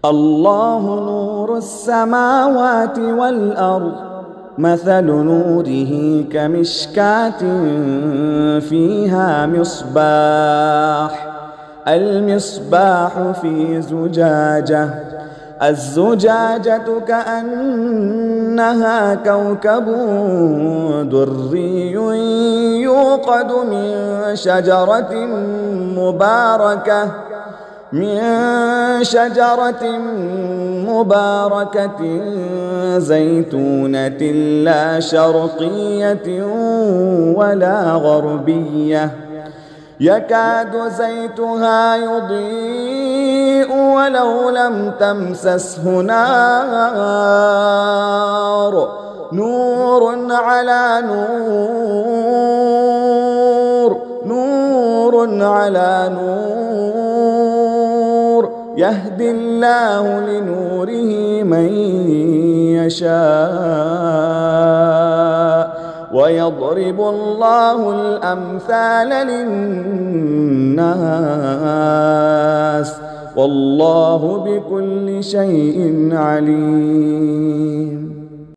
الله نور السماوات والأرض مثل نوره كمشكاة فيها مصباح المصباح في زجاجة الزجاجة كأنها كوكب دري يوقد من شجرة مباركة زيتونة لا شرقية ولا غربية يكاد زيتها يضيء ولو لم تمسسه نار نور على نور نور على نور يهدي الله لنوره من يشاء ويضرب الله الأمثال للناس والله بكل شيء عليم.